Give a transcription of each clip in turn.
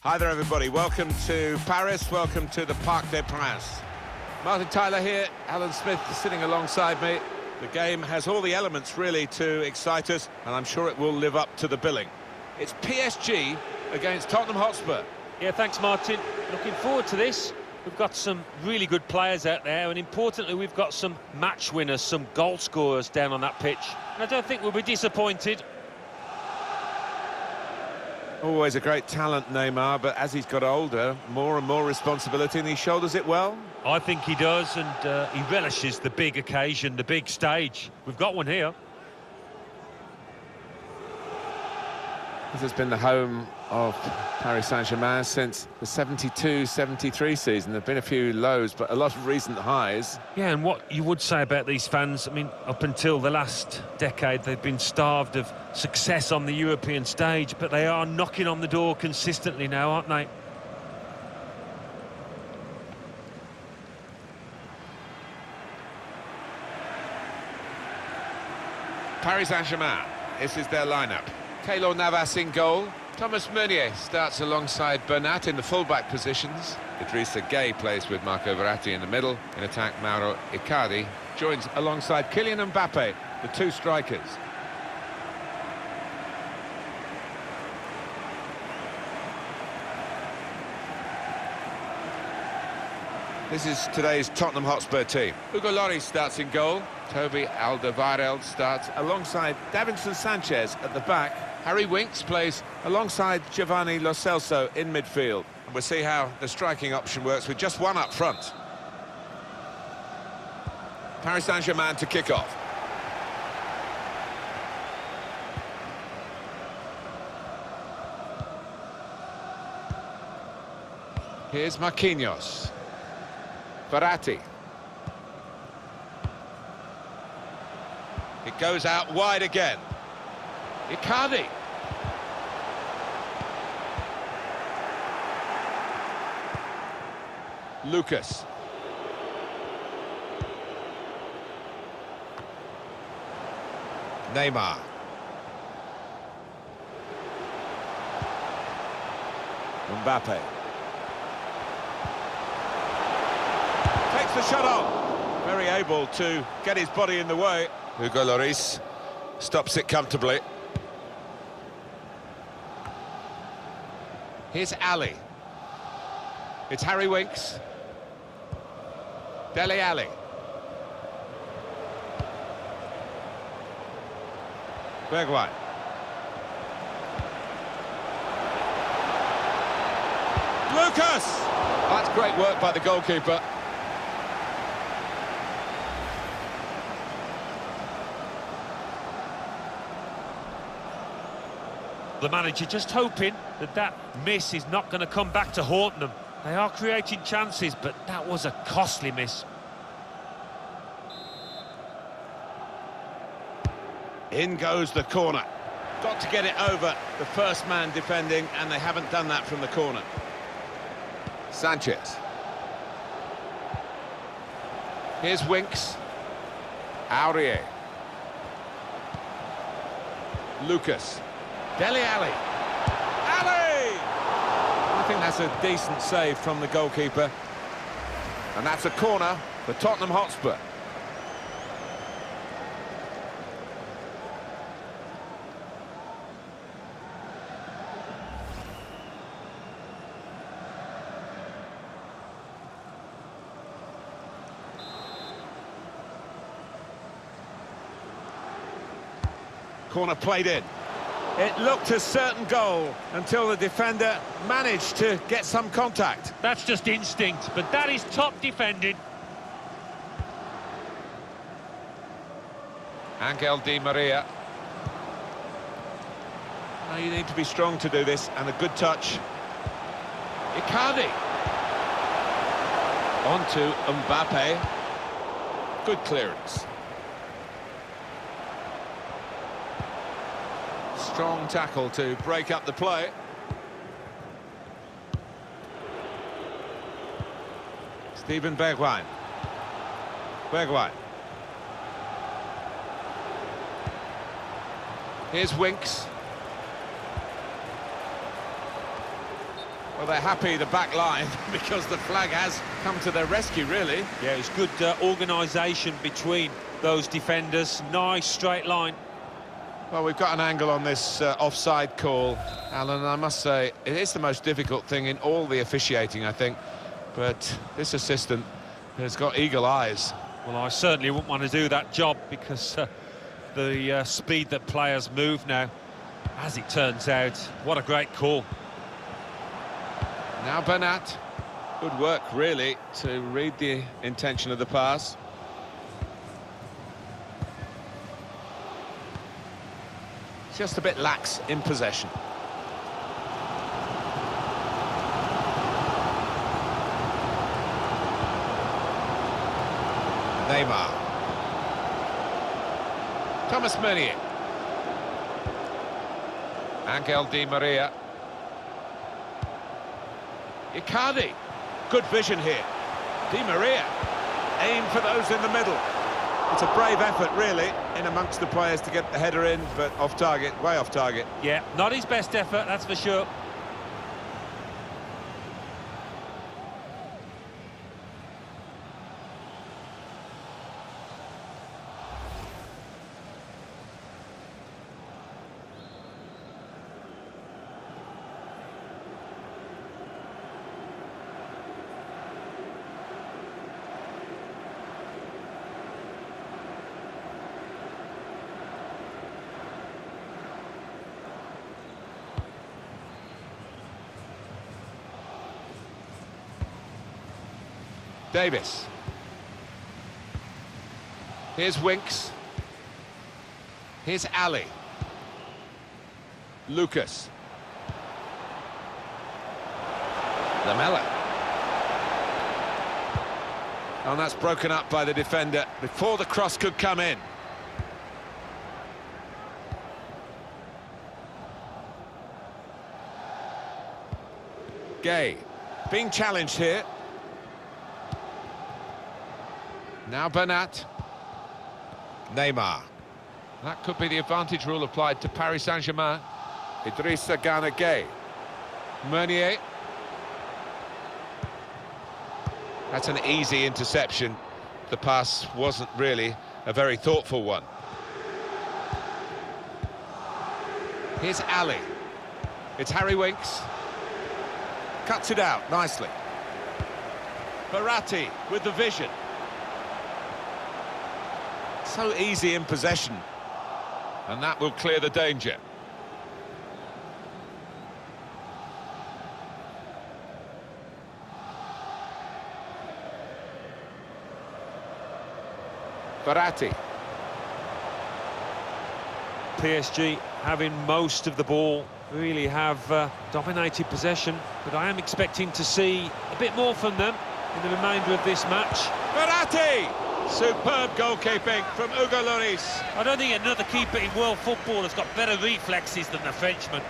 Hi there, everybody. Welcome to Paris. Welcome to the Parc des Princes. Martin Tyler here. Alan Smith sitting alongside me. The game has all the elements, really, to excite us, and I'm sure it will live up to the billing. It's PSG against Tottenham Hotspur. Yeah, thanks, Martin. Looking forward to this. We've got some really good players out there, and importantly, we've got some match winners, some goal scorers down on that pitch. And I don't think we'll be disappointed. Always a great talent, Neymar, but as he's got older, more and more responsibility, and he shoulders it well. I think he does, and he relishes the big occasion, the big stage. We've got one here. This has been the home of Paris Saint-Germain since the 72-73 season. There have been a few lows, but a lot of recent highs. Yeah, and what you would say about these fans, I mean, up until the last decade, they've been starved of success on the European stage, but they are knocking on the door consistently now, aren't they? Paris Saint-Germain, this is their lineup. Keylor Navas in goal. Thomas Meunier starts alongside Bernat in the full-back positions. Idrissa Gueye plays with Marco Verratti in the middle. In attack, Mauro Icardi joins alongside Kylian Mbappe, the two strikers. This is today's Tottenham Hotspur team. Hugo Lloris starts in goal. Toby Alderweireld starts alongside Davinson Sanchez at the back. Harry Winks plays alongside Giovanni Lo Celso in midfield. And we'll see how the striking option works with just one up front. Paris Saint-Germain to kick off. Here's Marquinhos. Verratti. It goes out wide again. Icardi. Lucas. Neymar. Mbappe. Takes the shot on. Very able to get his body in the way. Hugo Lloris stops it comfortably. Here's Ali. It's Harry Winks. Dele Alli. Bergwijn. Lucas! That's great work by the goalkeeper. The manager just hoping that that miss is not going to come back to haunt them. They are creating chances, but that was a costly miss. In goes the corner. Got to get it over the first man defending, and they haven't done that from the corner. Sanchez. Here's Winks. Aurier. Lucas. Dele Alli. Ali! I think that's a decent save from the goalkeeper. And that's a corner for Tottenham Hotspur. Corner played in. It looked a certain goal until the defender managed to get some contact. That's just instinct, but that is top defending. Angel Di Maria. Now you need to be strong to do this, and a good touch. Icardi. On to Mbappe. Good clearance. Strong tackle to break up the play. Steven Bergwijn. Bergwijn. Here's Winks. Well, they're happy, the back line, because the flag has come to their rescue, really. Yeah, it's good organisation between those defenders. Nice straight line. Well, we've got an angle on this offside call, Alan, and I must say, it is the most difficult thing in all the officiating, I think. But this assistant has got eagle eyes. Well, I certainly wouldn't want to do that job because the speed that players move now, as it turns out, what a great call. Now Bernat. Good work, really, to read the intention of the pass. Just a bit lax in possession. Neymar. Thomas Meunier. Angel Di Maria. Icardi. Good vision here. Di Maria. Aim for those in the middle. It's a brave effort, really, in amongst the players to get the header in, but off target, way off target. Yeah, not his best effort, that's for sure. Davis. Here's Winks. Here's Ali. Lucas. Lamela. And that's broken up by the defender before the cross could come in. Gay. Being challenged here. Now Bernat. Neymar. That could be the advantage rule applied to Paris Saint-Germain. Idrissa Gana Gueye. Meunier. That's an easy interception. The pass wasn't really a very thoughtful one. Here's Ali. It's Harry Winks. Cuts it out nicely. Verratti with the vision. So easy in possession, and that will clear the danger. Verratti. PSG having most of the ball, really have dominated possession, but I am expecting to see a bit more from them in the remainder of this match. Verratti! Superb goalkeeping from Hugo Lloris. I don't think another keeper in world football has got better reflexes than the Frenchman.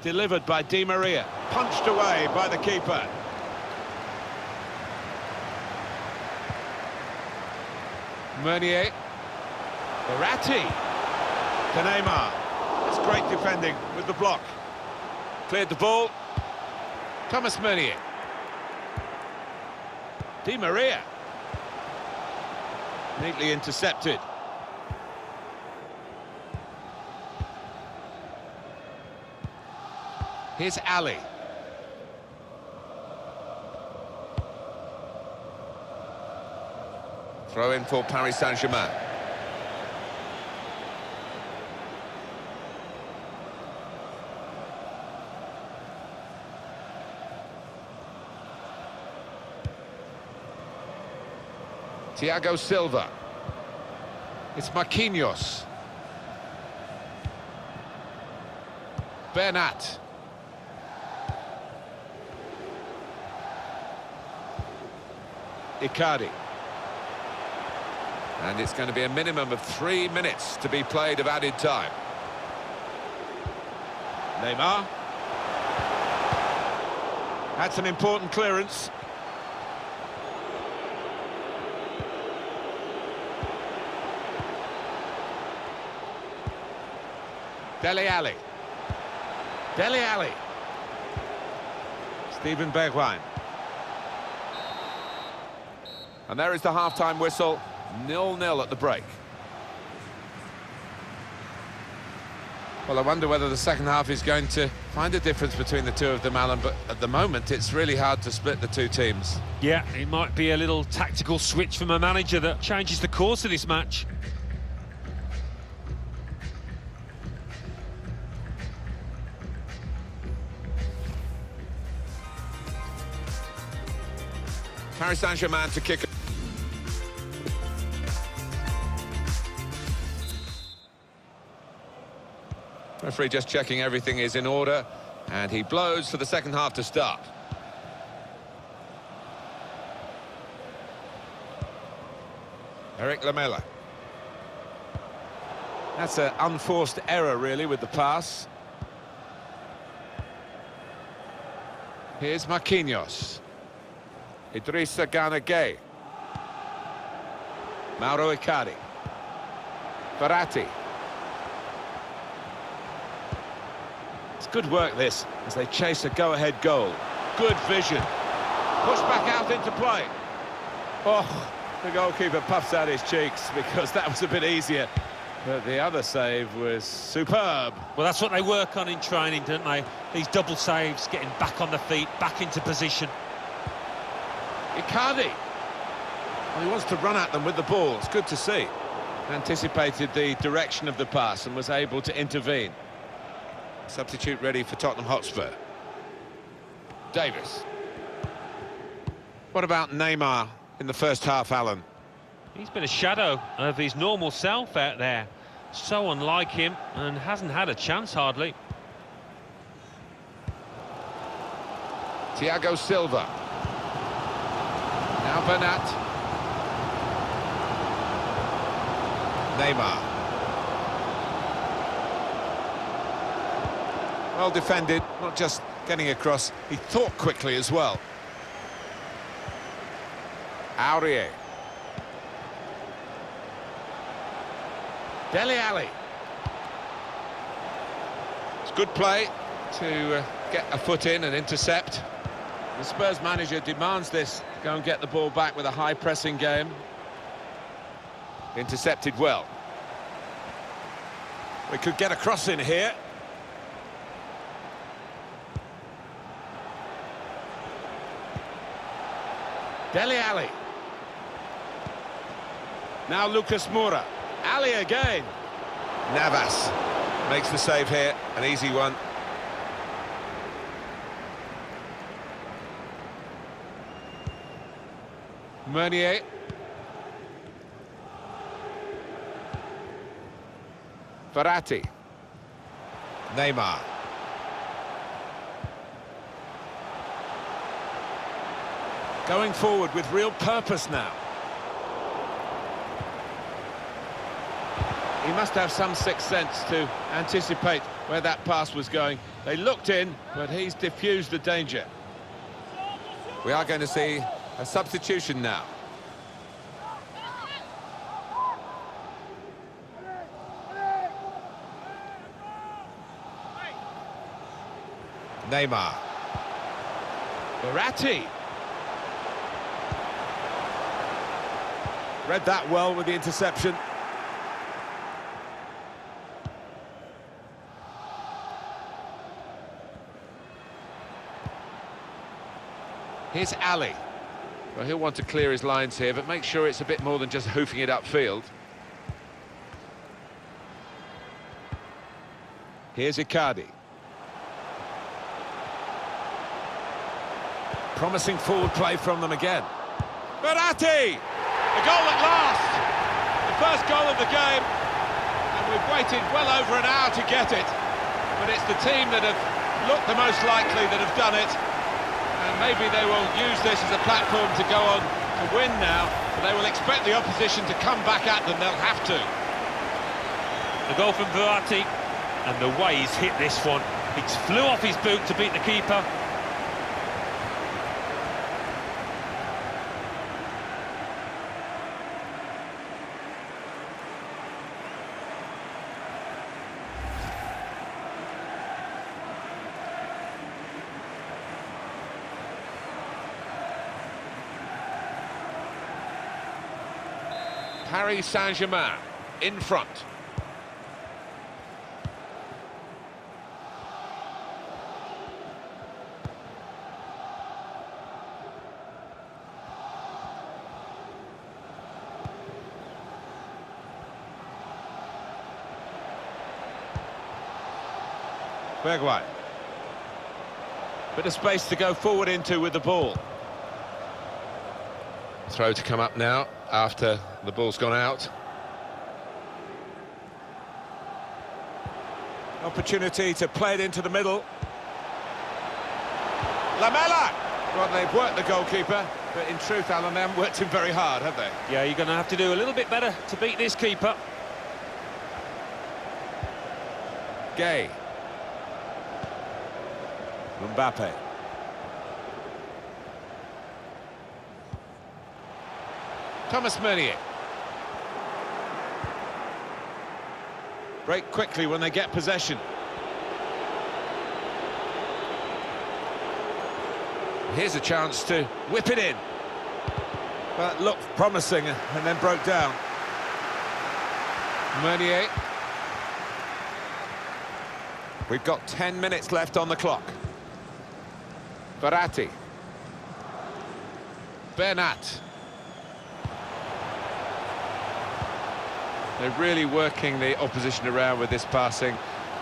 Delivered by Di Maria, punched away by the keeper. Meunier. Verratti. To Neymar. That's great defending with the block. Cleared the ball. Thomas Meunier. Di Maria. Neatly intercepted. Here's Ali. Throw in for Paris Saint-Germain. Thiago Silva. It's Marquinhos. Bernat. Icardi. And it's going to be a minimum of 3 minutes to be played of added time. Neymar. That's an important clearance. Dele Alli. Dele Alli. Steven Bergwijn. And there is the half-time whistle. 0-0 at the break. Well, I wonder whether the second half is going to find a difference between the two of them, Alan, but at the moment it's really hard to split the two teams. Yeah, it might be a little tactical switch from a manager that changes the course of this match. Paris Saint-Germain to kick. Referee just checking everything is in order, and he blows for the second half to start. Eric Lamela. That's an unforced error, really, with the pass. Here's Marquinhos. Idrissa Gana Gueye. Mauro Icardi. Verratti. It's good work, this, as they chase a go-ahead goal. Good vision. Push back out into play. Oh, the goalkeeper puffs out his cheeks because that was a bit easier. But the other save was superb. Well, that's what they work on in training, don't they? These double saves, getting back on the feet, back into position. Icardi. Well, he wants to run at them with the ball. It's good to see. Anticipated the direction of the pass and was able to intervene. Substitute ready for Tottenham Hotspur. Davis. What about Neymar in the first half, Alan? He's been a shadow of his normal self out there. So unlike him, and hasn't had a chance hardly. Thiago Silva. Now Bernat. Neymar. Well defended, not just getting across, he thought quickly as well. Aurier. Dele Alli. It's good play to get a foot in and intercept. The Spurs manager demands this, go and get the ball back with a high-pressing game. Intercepted well. We could get a cross in here. Dele Alli. Now Lucas Moura. Ali again. Navas makes the save here, an easy one. Meunier. Verratti. Neymar. Going forward with real purpose now. He must have some sixth sense to anticipate where that pass was going. They looked in, but he's diffused the danger. We are going to see a substitution now. Neymar. Verratti. Read that well with the interception. Here's Ali. Well, he'll want to clear his lines here, but make sure it's a bit more than just hoofing it upfield. Here's Icardi. Promising forward play from them again. Verratti! A goal at last! The first goal of the game, and we've waited well over an hour to get it. But it's the team that have looked the most likely that have done it. And maybe they will use this as a platform to go on to win now. They will expect the opposition to come back at them, they'll have to. The goal from Verratti, and the way he's hit this one. It flew off his boot to beat the keeper. Paris Saint-Germain in front. Bergwijn. Bit of space to go forward into with the ball. Throw to come up now after the ball's gone out. Opportunity to play it into the middle. Lamela! Well, they've worked the goalkeeper, but in truth, Alan, they haven't worked him very hard, have they? Yeah, you're going to have to do a little bit better to beat this keeper. Gay. Mbappe. Thomas Meunier. Break quickly when they get possession. Here's a chance to whip it in. Well, it looked promising and then broke down. Meunier. We've got 10 minutes left on the clock. Verratti. Bernat. They're really working the opposition around with this passing.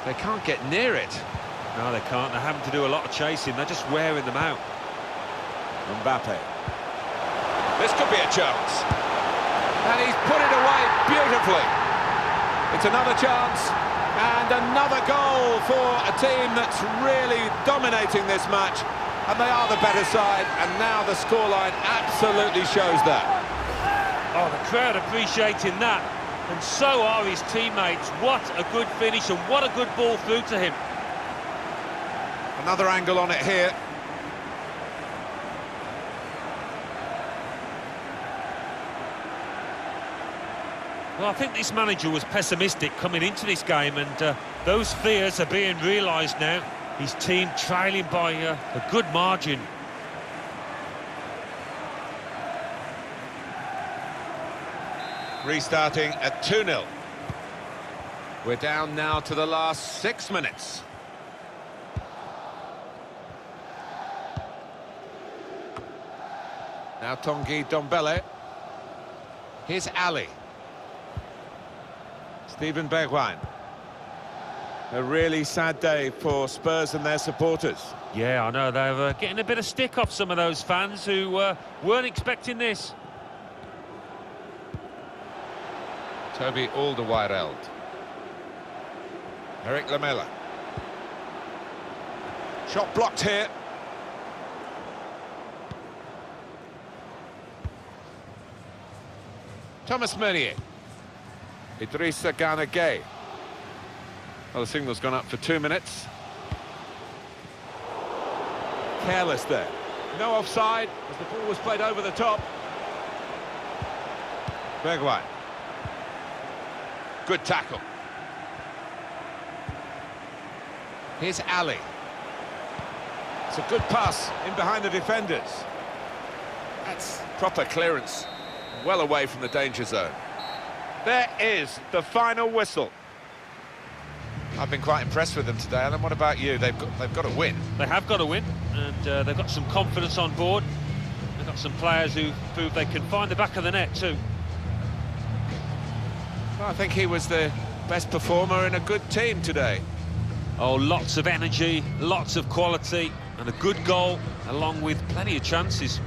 They can't get near it. No, they can't. They're having to do a lot of chasing. They're just wearing them out. Mbappe. This could be a chance. And he's put it away beautifully. It's another chance. And another goal for a team that's really dominating this match. And they are the better side. And now the scoreline absolutely shows that. Oh, the crowd appreciating that. And so are his teammates. What a good finish and what a good ball through to him. Another angle on it here. Well, I think this manager was pessimistic coming into this game, and those fears are being realised now. His team trailing by a good margin. Restarting at 2-0. We're down now to the last 6 minutes. Now Tanguy Ndombele. Here's Ali. Steven Bergwijn. A really sad day for Spurs and their supporters. Yeah, I know, they're getting a bit of stick off some of those fans who weren't expecting this. Toby Alderweireld. Eric Lamela. Shot blocked here. Thomas Meunier. Idrissa Gana Gueye. Well, the signal's gone up for 2 minutes. Careless there. No offside, as the ball was played over the top. Bergwijn. Good tackle. Here's Ali. It's a good pass in behind the defenders. That's proper clearance. Well away from the danger zone. There is the final whistle. I've been quite impressed with them today, Alan. What about you? They've got to win. They have got to win, and they've got some confidence on board. They've got some players who prove they can find the back of the net too. Well, I think he was the best performer in a good team today. Oh, lots of energy, lots of quality, and a good goal, along with plenty of chances.